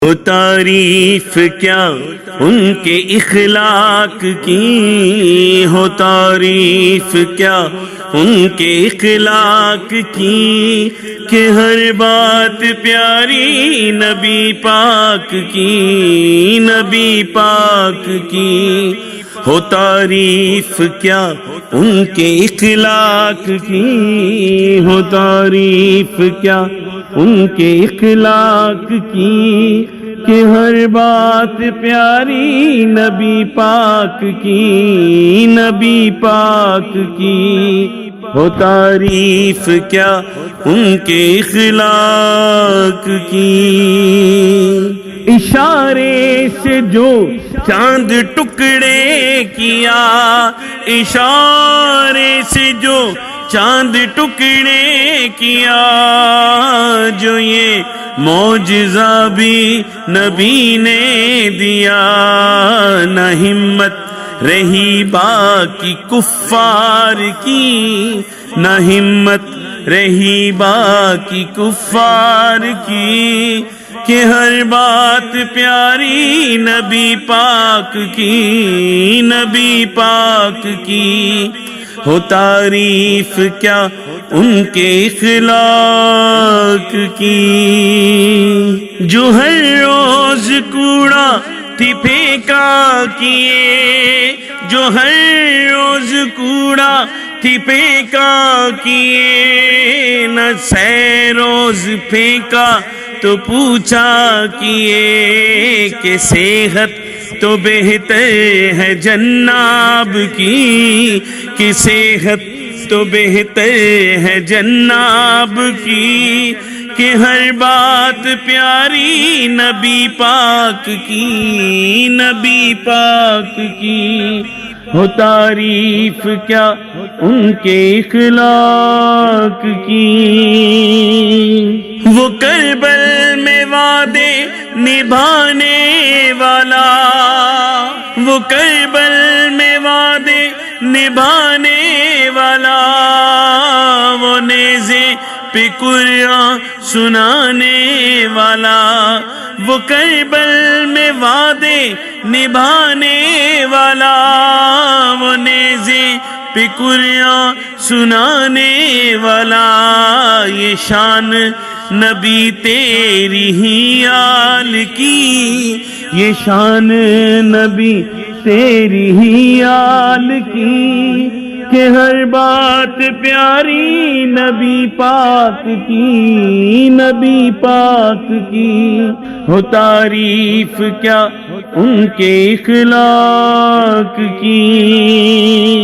ہو تعریف کیا ان کے اخلاق کی، ہو تعریف کیا ان کے اخلاق کی، کہ ہر بات پیاری نبی پاک کی، نبی پاک کی۔ ہو تعریف کیا ان کے اخلاق کی، ہو تعریف کیا ان کے اخلاق کی، کہ ہر بات پیاری نبی پاک کی، نبی پاک کی۔ ہو تعریف کیا ان کے اخلاق کی۔ اشارے سے جو چاند ٹکڑے کیا، اشارے سے جو چاند ٹکڑے کیا، جو یہ معجزہ بھی نبی نے دیا، نہ ہمت رہی باقی کفار کی، نہ ہمت رہی باقی کفار کی، کہ ہر بات پیاری نبی پاک کی، نبی پاک کی۔ ہو تعریف کیا ان کے اخلاق کی۔ جو ہر روز کوڑا تھی پھینکا کیے، جو ہر روز کوڑا تھی پھینکا کیے، نہ سے روز پھینکا تو پوچھا کیے، کہ صحت تو بہتر ہے جناب کی، کہ صحت تو بہتر ہے جناب کی، کہ ہر بات پیاری نبی پاک کی، نبی پاک کی۔ ہو تعریف کیا ان کے اخلاق کی۔ وہ کربل میں وعدے نبھانے والا، وہ کربل میں وعدے نبھانے والا، وہ نیزے پہ قرآن سنانے والا، وہ کربل میں وعدے نبھانے والا، وہ نیزے پہ قرآن سنانے والا۔ یہ شان نبی تیری ہی آل کی، یہ شان نبی تیری ہی آل کی، کہ ہر بات پیاری نبی پاک کی، نبی پاک کی۔ ہو تعریف کیا ان کے اخلاق کی۔